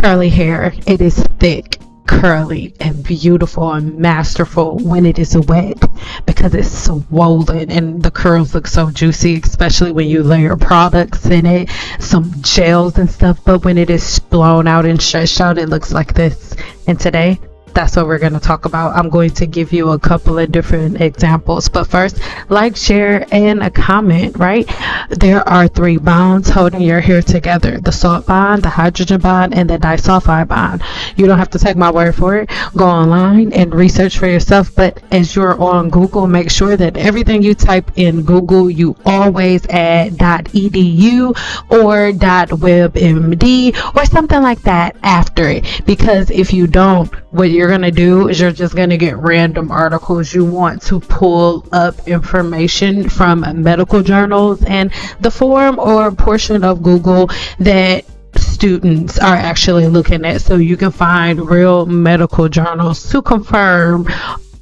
curly hair, it is thick, curly, and beautiful and masterful when it is wet because it's swollen and the curls look so juicy, especially when you layer products in it, some gels and stuff. But when it is blown out and stretched out, it looks like this. And today, that's what we're going to talk about. I'm going to give you a couple of different examples, but first, like, share, and a comment, right? There are 3 bonds holding your hair together: the salt bond, the hydrogen bond, and the disulfide bond. You don't have to take my word for it. Go online and research for yourself, but as you're on Google, make sure that everything you type in Google, you always add .edu or .webmd or something like that after it, because if you don't, what you're going to do is you're just going to get random articles. You want to pull up information from medical journals and the form or portion of Google that students are actually looking at, so you can find real medical journals to confirm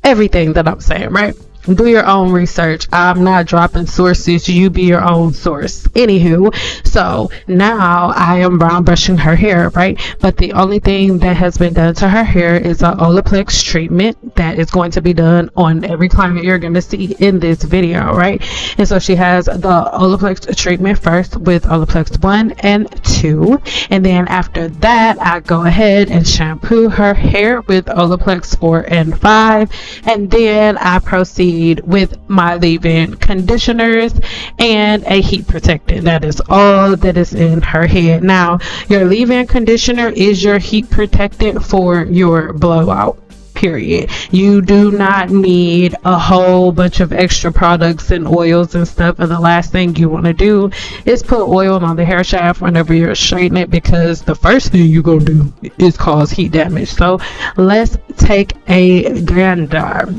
everything that I'm saying, right? Do your own research. I'm not dropping sources. You be your own source. Anywho, so now I am brown brushing her hair, right? But the only thing that has been done to her hair is an Olaplex treatment that is going to be done on every client you're going to see in this video, right? And so she has the Olaplex treatment first with Olaplex 1 and 2. And then after that, I go ahead and shampoo her hair with Olaplex 4 and 5. And then I proceed with my leave-in conditioners and a heat protectant. That is all that is in her head. Now, your leave-in conditioner is your heat protectant for your blowout, period. You do not need a whole bunch of extra products and oils and stuff, and the last thing you want to do is put oil on the hair shaft whenever you're straightening it, because the first thing you're gonna do is cause heat damage. So let's take a gander.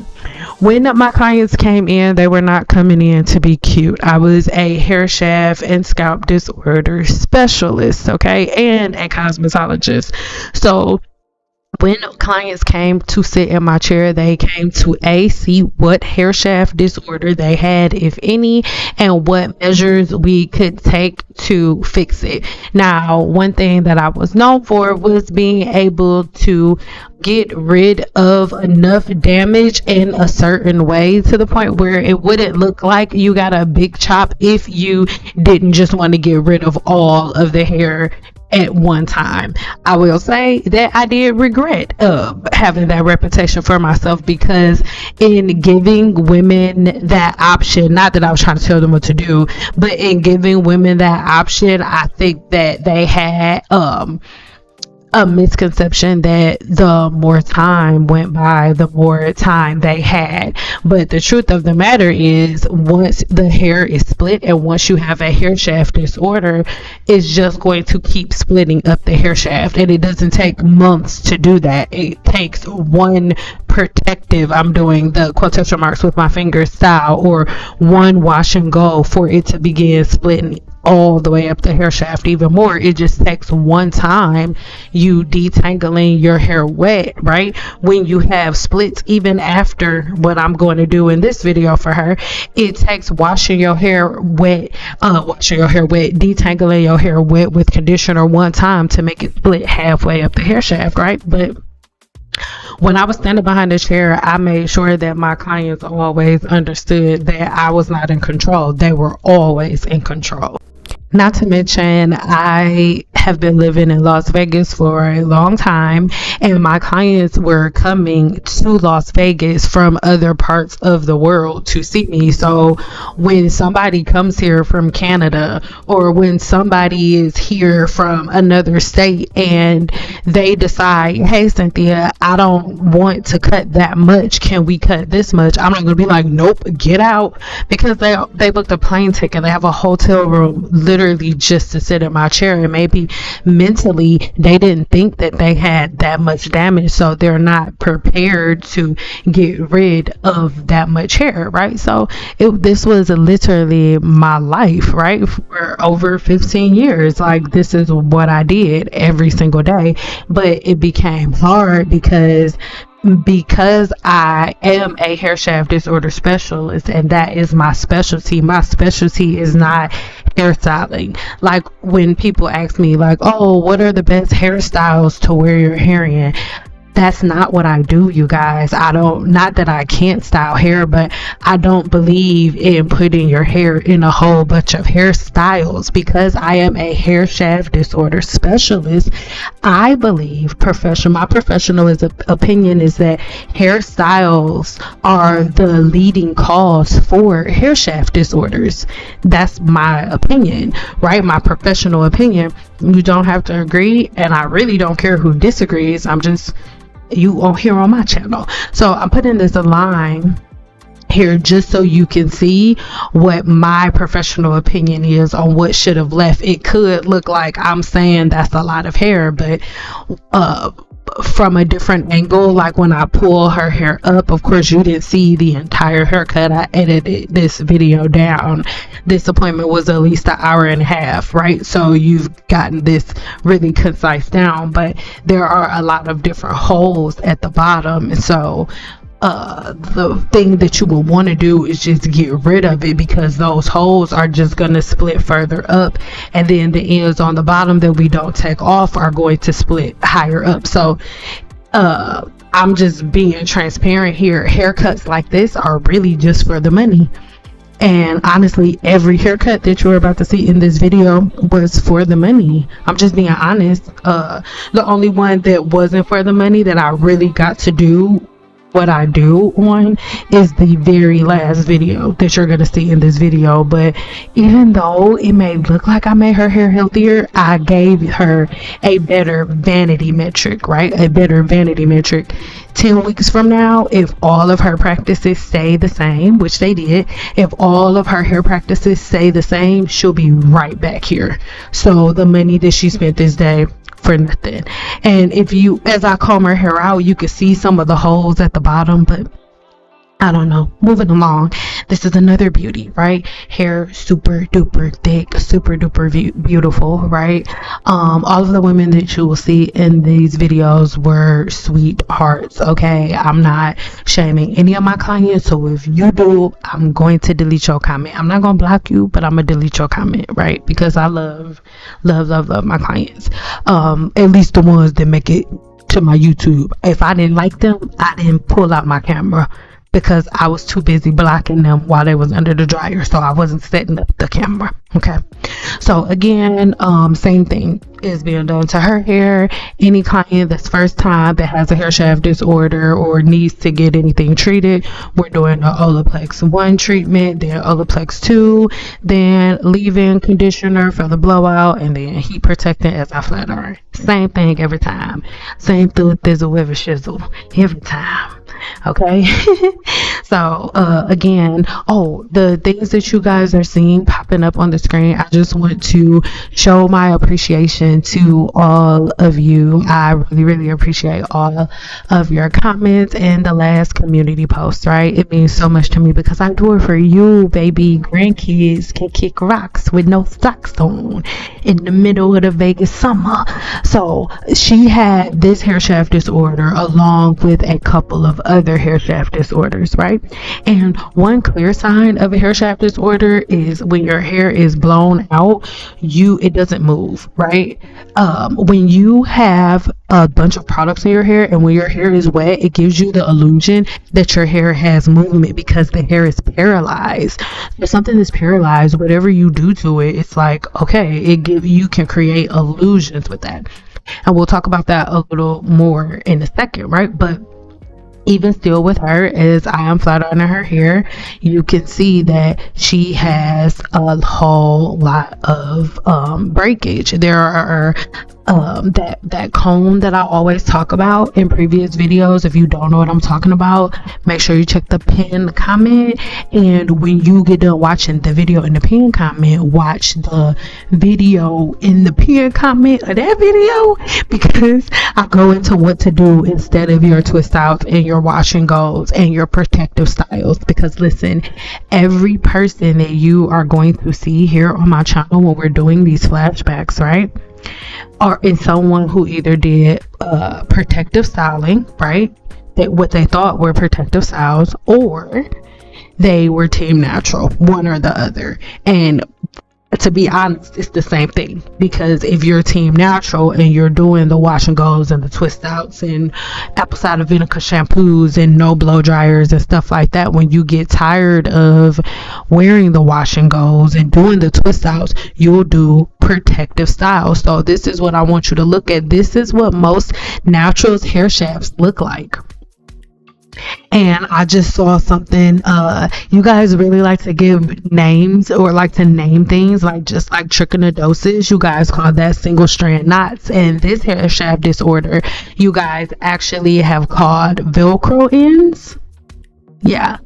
When my clients came in, they were not coming in to be cute. I was a hair shaft and scalp disorder specialist, okay, and a cosmetologist. So when clients came to sit in my chair, they came to see what hair shaft disorder they had, if any, and what measures we could take to fix it. Now, one thing that I was known for was being able to get rid of enough damage in a certain way to the point where it wouldn't look like you got a big chop if you didn't just want to get rid of all of the hair at one time. I will say that I did regret having that reputation for myself, because in giving women that option, not that I was trying to tell them what to do, but in giving women that option, I think that they had a misconception that the more time went by, the more time they had. But the truth of the matter is, once the hair is split and once you have a hair shaft disorder, it's just going to keep splitting up the hair shaft, and it doesn't take months to do that. It takes one protective, I'm doing the quotation marks with my fingers style, or one wash and go for it to begin splitting all the way up the hair shaft even more. It just takes one time you detangling your hair wet, right? When you have splits, even after what I'm going to do in this video for her, it takes washing your hair wet, detangling your hair wet with conditioner one time to make it split halfway up the hair shaft, right? But when I was standing behind the chair, I made sure that my clients always understood that I was not in control. They were always in control. Not to mention, I have been living in Las Vegas for a long time, and my clients were coming to Las Vegas from other parts of the world to see me. So when somebody comes here from Canada, or when somebody is here from another state and they decide, hey Cynthia, I don't want to cut that much, can we cut this much? I'm not going to be like, nope, get out, because they booked a plane ticket, they have a hotel room literally just to sit in my chair, and maybe mentally they didn't think that they had that much damage, so they're not prepared to get rid of that much hair, right? So this was literally my life, right? For over 15 years, like, this is what I did every single day. But it became hard because because I am a hair shaft disorder specialist and that is my specialty is not hairstyling. Like when people ask me like, oh, what are the best hairstyles to wear your hair in? That's not what I do, you guys. Not that I can't style hair, but I don't believe in putting your hair in a whole bunch of hairstyles. Because I am a hair shaft disorder specialist, I believe my professional opinion is that hairstyles are the leading cause for hair shaft disorders. That's my opinion, right? My professional opinion. You don't have to agree, and I really don't care who disagrees. You on here on my channel. So I'm putting this line here just so you can see what my professional opinion is on what should have left. It could look like I'm saying that's a lot of hair, but from a different angle, like when I pull her hair up, of course you didn't see the entire haircut. I edited this video down. This appointment was at least an hour and a half, right? So you've gotten this really concise down, but there are a lot of different holes at the bottom. And so the thing that you will want to do is just get rid of it, because those holes are just going to split further up, and then the ends on the bottom that we don't take off are going to split higher up. So I'm just being transparent here. Haircuts like this are really just for the money. And honestly, every haircut that you're about to see in this video was for the money. I'm just being honest. The only one that wasn't for the money that I really got to do what I do on is the very last video that you're gonna see in this video. But even though it may look like I made her hair healthier, I gave her a better vanity metric, right? A better vanity metric. 10 weeks from now, if all of her practices stay the same, which they did, if all of her hair practices stay the same, she'll be right back here. So the money that she spent this day for nothing. And if you, as I comb her hair out, you can see some of the holes at the bottom, but I don't know. Moving along, this is another beauty, right? Hair super duper thick, super duper beautiful, right? All of the women that you will see in these videos were sweethearts, okay? I'm not shaming any of my clients, so if you do, I'm going to delete your comment. I'm not going to block you, but I'm going to delete your comment, right? Because I love my clients. At least the ones that make it to my YouTube. If I didn't like them, I didn't pull out my camera, because I was too busy blocking them while they was under the dryer, so I wasn't setting up the camera. Okay, so again, same thing is being done to her hair. Any client that's first time that has a hair shaft disorder or needs to get anything treated, we're doing the Olaplex 1 treatment, then Olaplex 2, then leave-in conditioner for the blowout, and then heat protectant as I flat iron. Same thing every time. Same through thizzle with a shizzle every time. Okay. So again, the things that you guys are seeing popping up on the screen, I just want to show my appreciation to all of you. I really appreciate all of your comments and the last community post, right? It means so much to me because I do it for you, baby. Grandkids can kick rocks with no socks on in the middle of the Vegas summer. So she had this hair shaft disorder along with a couple of other hair shaft disorders, right? And one clear sign of a hair shaft disorder is when your hair is blown out, it doesn't move, right? When you have a bunch of products in your hair and when your hair is wet, it gives you the illusion that your hair has movement because the hair is paralyzed. If something is paralyzed, whatever you do to it, it's like, okay, you can create illusions with that. And we'll talk about that a little more in a second, right? But even still with her, as I am flat ironing her hair, you can see that she has a whole lot of breakage. There are that cone that I always talk about in previous videos. If you don't know what I'm talking about, make sure you check the pinned comment, and when you get done watching the video in the pinned comment, watch the video in the pinned comment of that video, because I go into what to do instead of your twist outs and your wash and goes and your protective styles. Because listen, every person that you are going to see here on my channel when we're doing these flashbacks, right, or is someone who either did protective styling, right, what they thought were protective styles, or they were Team Natural, one or the other. And to be honest, it's the same thing, because if you're Team Natural and you're doing the wash and goes and the twist outs and apple cider vinegar shampoos and no blow dryers and stuff like that, when you get tired of wearing the wash and goes and doing the twist outs, you'll do protective styles. So this is what I want you to look at. This is what most naturals hair shafts look like. And I just saw something, you guys really like to give names, or like to name things, like just like trichinosis, you guys call that single strand knots. And this hair shaft disorder, you guys actually have called Velcro ends. Yeah.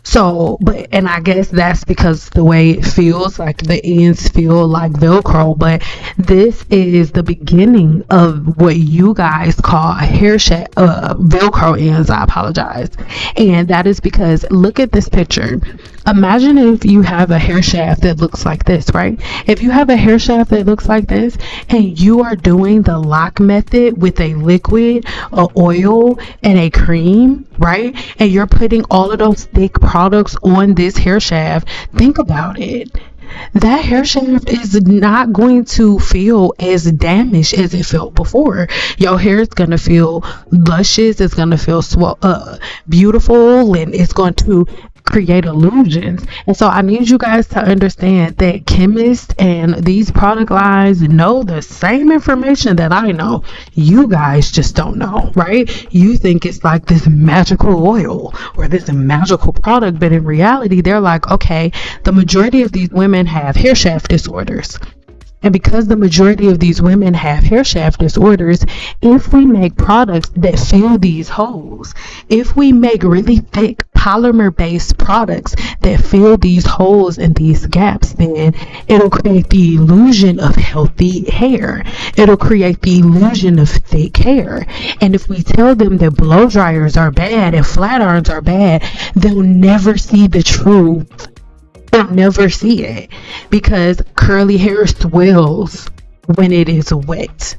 So, but, and I guess that's because the way it feels, like the ends feel like Velcro, but this is the beginning of what you guys call a hair shaft, Velcro ends, I apologize. And that is because, look at this picture. Imagine if you have a hair shaft that looks like this, right? If you have a hair shaft that looks like this and you are doing the lock method with a liquid, a oil, and a cream, right? And you're putting all of those thick products on this hair shaft, think about it. That hair shaft is not going to feel as damaged as it felt before. Your hair is going to feel luscious, it's going to feel beautiful, and it's going to create illusions. And so I need you guys to understand that chemists and these product lines know the same information that I know. You guys just don't know, right? You think it's like this magical oil or this magical product, but in reality, they're like, okay, the majority of these women have hair shaft disorders. And because the majority of these women have hair shaft disorders, if we make products that fill these holes, if we make really thick polymer-based products that fill these holes and these gaps, then it'll create the illusion of healthy hair. It'll create the illusion of thick hair. And if we tell them that blow dryers are bad and flat irons are bad, they'll never see the truth. They'll never see it, because curly hair swells when it is wet.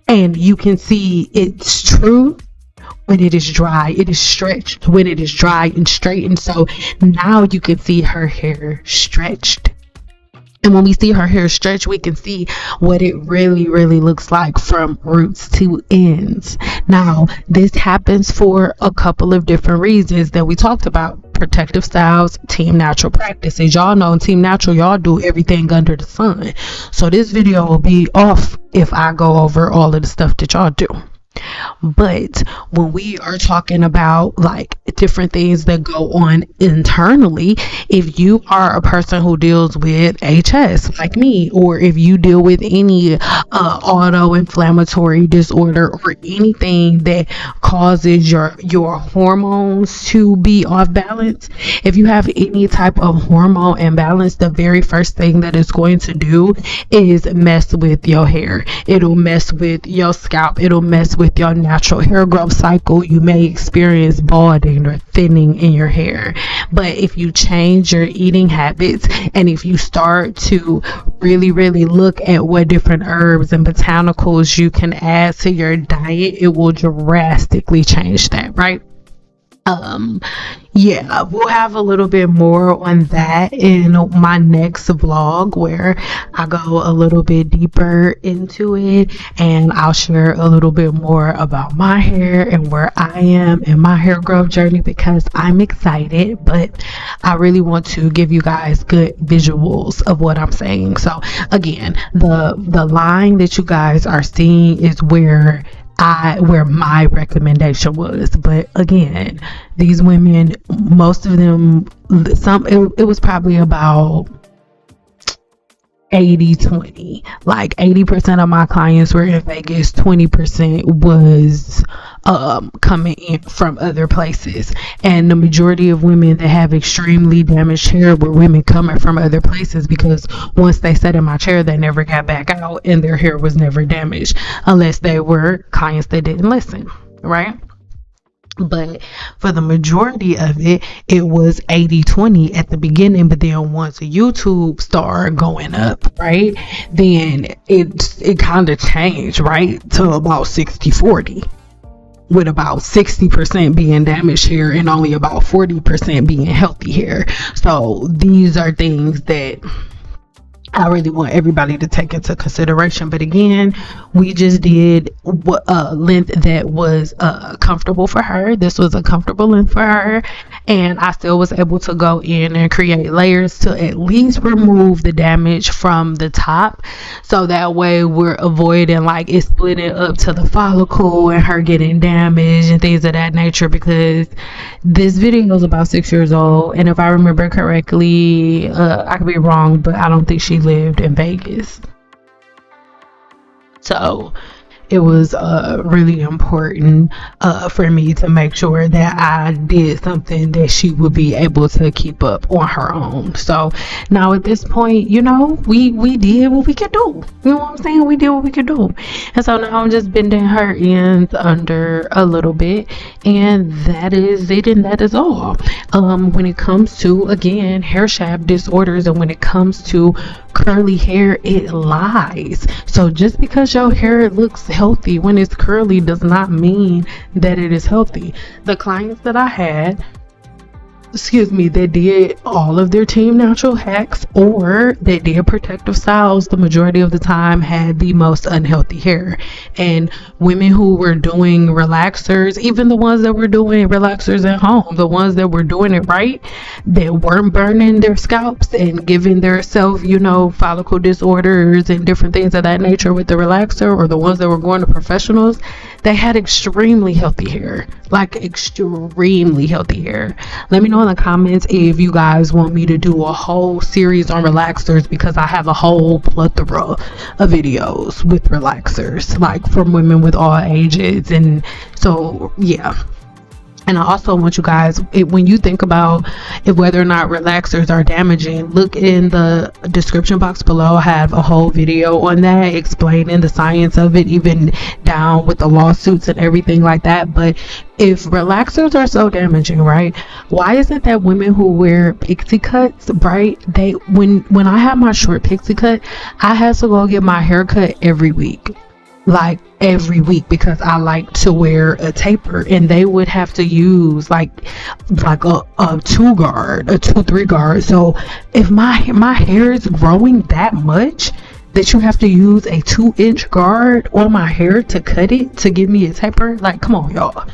And you can see it's true when it is dry. It is stretched when it is dry and straightened. So now you can see her hair stretched. And when we see her hair stretched, we can see what it really, really looks like from roots to ends. Now, this happens for a couple of different reasons that we talked about. Protective styles, Team Natural practices. Y'all know in Team Natural, y'all do everything under the sun. So this video will be off if I go over all of the stuff that y'all do. But when we are talking about like different things that go on internally, if you are a person who deals with HS like me, or if you deal with any auto-inflammatory disorder or anything that causes your hormones to be off balance, if you have any type of hormone imbalance, the very first thing that it's going to do is mess with your hair. It'll mess with your scalp. It'll mess with your natural hair growth cycle. You may experience balding or thinning in your hair. But if you change your eating habits, and if you start to really, really look at what different herbs and botanicals you can add to your diet, it will drastically change that, right? Yeah, we'll have a little bit more on that in my next vlog, where I go a little bit deeper into it, and I'll share a little bit more about my hair and where I am in my hair growth journey, because I'm excited, but I really want to give you guys good visuals of what I'm saying. So again, the line that you guys are seeing is where my recommendation was. But again, these women, most of them, it was probably about 80-20. Like 80% of my clients were in Vegas, 20% was coming in from other places. And the majority of women that have extremely damaged hair were women coming from other places, because once they sat in my chair, they never got back out and their hair was never damaged, unless they were clients that didn't listen, right? But for the majority of it, it was 80-20 at the beginning. But then once YouTube started going up, right, then it kind of changed, right, to about 60-40. with about 60% being damaged hair and only about 40% being healthy hair. So these are things that I really want everybody to take into consideration. But again, we just did a length that was comfortable for her. This was a comfortable length for her, and I still was able to go in and create layers to at least remove the damage from the top, so that way we're avoiding like it splitting up to the follicle and her getting damaged and things of that nature. Because this video is about 6 years old, and if I remember correctly, I could be wrong, but I don't think she lived in Vegas. So it was really important for me to make sure that I did something that she would be able to keep up on her own. So now at this point, you know, we did what we could do. You know what I'm saying? We did what we could do. And so now I'm just bending her ends under a little bit, and that is it, and that is all. When it comes to, again, hair shaft disorders, and when it comes to curly hair, it lies. So just because your hair looks healthy when it's curly does not mean that it is healthy. The clients that I had, that did all of their Team Natural hacks or they did protective styles, the majority of the time had the most unhealthy hair. And women who were doing relaxers, even the ones that were doing relaxers at home, the ones that were doing it right, that weren't burning their scalps and giving themselves, you know, follicle disorders and different things of that nature with the relaxer, or the ones that were going to professionals, they had extremely healthy hair, like extremely healthy hair. Let me know in the comments if you guys want me to do a whole series on relaxers, because I have a whole plethora of videos with relaxers, like from women with all ages. And so yeah. And I also want you guys, when you think about whether or not relaxers are damaging, look in the description box below. I have a whole video on that explaining the science of it, even down with the lawsuits and everything like that. But if relaxers are so damaging, right, why is it that women who wear pixie cuts, right, when I have my short pixie cut, I have to go get my hair cut every week. Like every week, because I like to wear a taper, and they would have to use like a 2-3 guard. So if my hair is growing that much that you have to use a 2-inch guard on my hair to cut it to give me a taper, like, come on, y'all.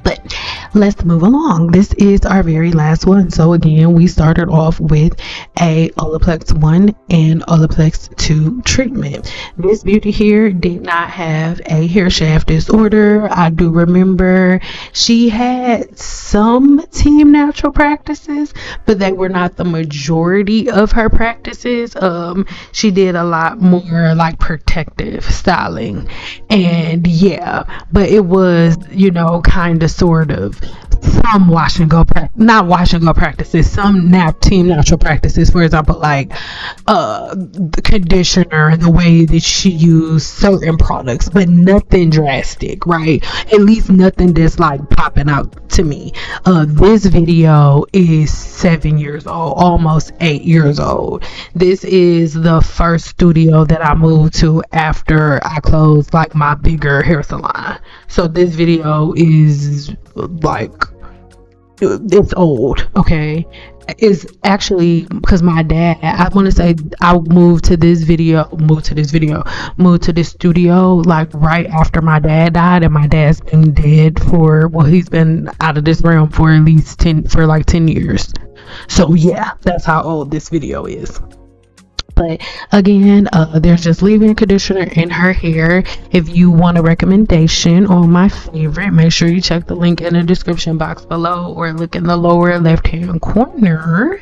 But let's move along. This is our very last one. So again, we started off with a Olaplex 1 and Olaplex 2 treatment. This beauty here did not have a hair shaft disorder. I do remember she had some Team Natural practices, but they were not the majority of her practices. She did a lot more like protective styling, and yeah, but it was, you know, kind of sort of some wash and go practices, some Team Natural practices. For example, like the conditioner and the way that she used certain products, but nothing drastic, right? At least nothing that's like popping out to me. This video is 7 years old, almost 8 years old. This is the first studio that I moved to after I closed like my bigger hair salon. So this video is like, it's old, okay? It's actually because my dad, I want to say I moved to this studio like right after my dad died, and my dad's been dead he's been out of this realm for at least 10 years. So yeah, that's how old this video is. But again, there's just leave-in conditioner in her hair. If you want a recommendation on my favorite, make sure you check the link in the description box below, or look in the lower left-hand corner.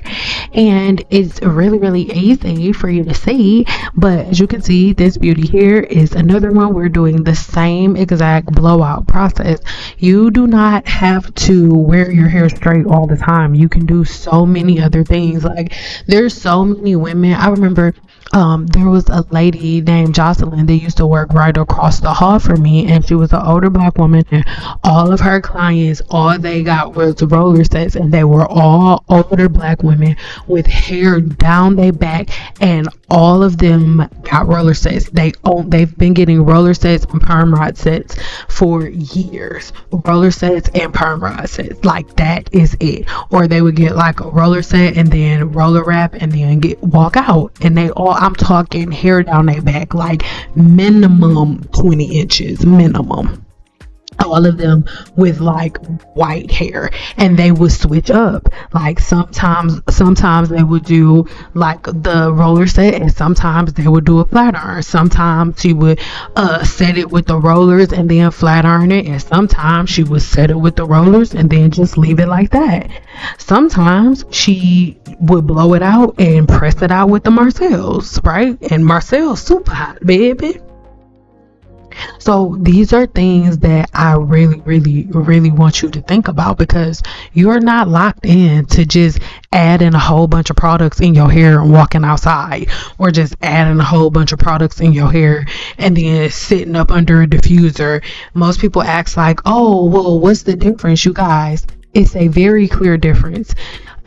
And it's really, really easy for you to see. But as you can see, this beauty here is another one. We're doing the same exact blowout process. You do not have to wear your hair straight all the time. You can do so many other things. Like, there's so many women. I remember there was a lady named Jocelyn that used to work right across the hall from me, and she was an older black woman, and all of her clients, all they got was roller sets, and they were all older black women with hair down their back and all of them got roller sets. They've been getting roller sets and perm rod sets for years. Roller sets and perm rod sets, like that is it. Or they would get like a roller set and then roller wrap and then walk out, and they all, I'm talking hair down their back, like minimum 20 inches minimum. All of them with like white hair, and they would switch up. Like sometimes they would do like the roller set, and sometimes they would do a flat iron. Sometimes she would set it with the rollers and then flat iron it, and sometimes she would set it with the rollers and then just leave it like that. Sometimes she would blow it out and press it out with the Marcells, right? And Marcel's super hot, baby. So these are things that I really, really, really want you to think about, because you're not locked in to just adding a whole bunch of products in your hair and walking outside, or just adding a whole bunch of products in your hair and then sitting up under a diffuser. Most people ask like, oh, well, what's the difference, you guys? It's a very clear difference.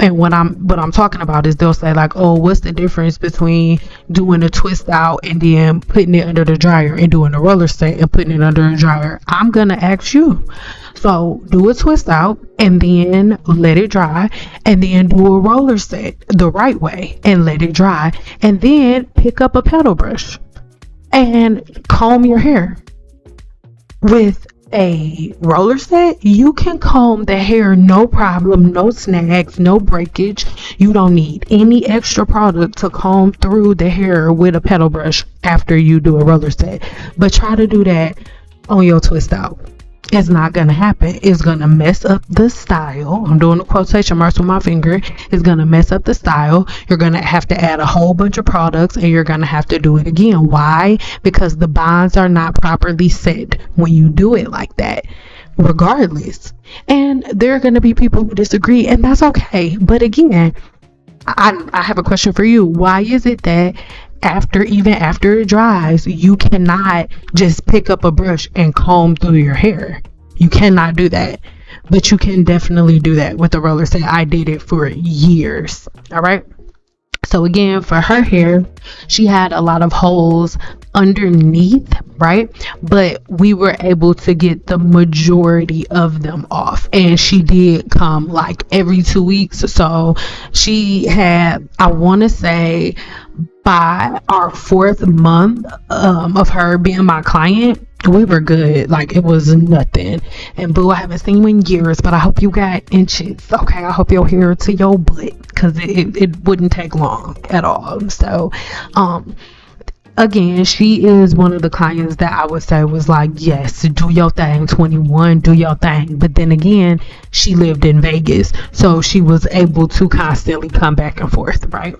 And what I'm talking about is they'll say like, oh, what's the difference between doing a twist out and then putting it under the dryer and doing a roller set and putting it under the dryer? I'm gonna ask you. So do a twist out and then let it dry, and then do a roller set the right way and let it dry, and then pick up a pedal brush and comb your hair. With a roller set, you can comb the hair no problem, no snags, no breakage. You don't need any extra product to comb through the hair with a pedal brush after you do a roller set. But try to do that on your twist out. It's not gonna happen. It's gonna mess up the style. I'm doing the quotation marks with my finger. It's gonna mess up the style. You're gonna have to add a whole bunch of products, and you're gonna have to do it again. Why? Because the bonds are not properly set when you do it like that, regardless. And there are gonna be people who disagree, and that's okay. But again, I have a question for you. Why is it that even after it dries, you cannot just pick up a brush and comb through your hair? You cannot do that, but you can definitely do that with a roller set. I did it for years. All right. So again, for her hair, she had a lot of holes underneath, right? But we were able to get the majority of them off, and she did come like every 2 weeks. So she had, I want to say, by our 4th month of her being my client, we were good. Like, it was nothing. And boo, I haven't seen you in years, but I hope you got inches. Okay, I hope your hair to your butt, because it wouldn't take long at all. So again, she is one of the clients that I would say was like, yes, do your thing, 21, do your thing. But then again, she lived in Vegas, so she was able to constantly come back and forth, right?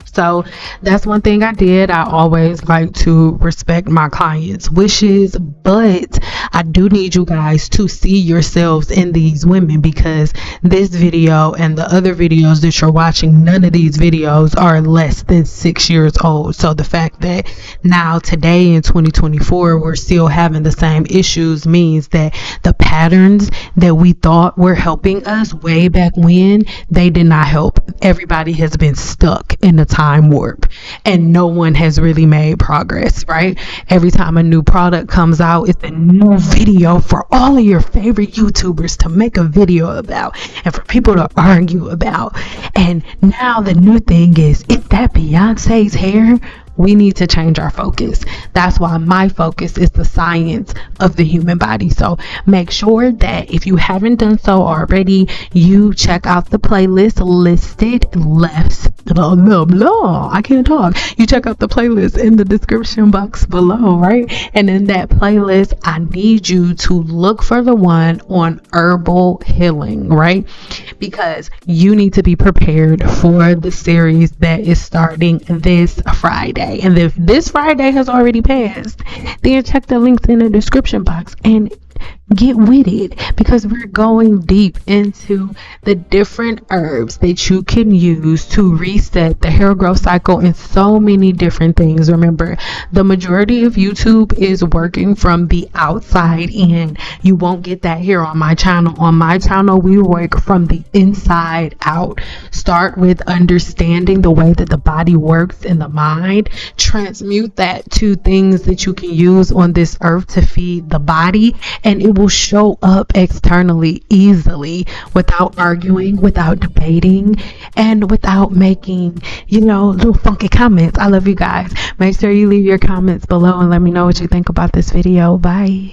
So that's one thing I did. I always like to respect my clients' wishes, but I do need you guys to see yourselves in these women, because this video and the other videos that you're watching, none of these videos are less than 6 years old. So the fact that now today in 2024 we're still having the same issues means that the patterns that we thought were helping us way back when, they did not help. Everybody has been stuck in the time warp, and no one has really made progress, right? Every time a new product comes out, it's a new video for all of your favorite YouTubers to make a video about and for people to argue about. And now the new thing is that Beyonce's hair? We need to change our focus. That's why my focus is the science of the human body. So make sure that if you haven't done so already, you check out the playlist listed left. I can't talk. You check out the playlist in the description box below, right? And in that playlist, I need you to look for the one on herbal healing, right? Because you need to be prepared for the series that is starting this Friday. And if this Friday has already passed, then check the links in the description box and get with it, because we're going deep into the different herbs that you can use to reset the hair growth cycle and so many different things. Remember, the majority of YouTube is working from the outside in. You won't get that here on my channel. On my channel, we work from the inside out. Start with understanding the way that the body works in the mind. Transmute that to things that you can use on this earth to feed the body, and it will show up externally easily, without arguing, without debating, and without making, little funky comments. I love you guys. Make sure you leave your comments below and let me know what you think about this video. Bye.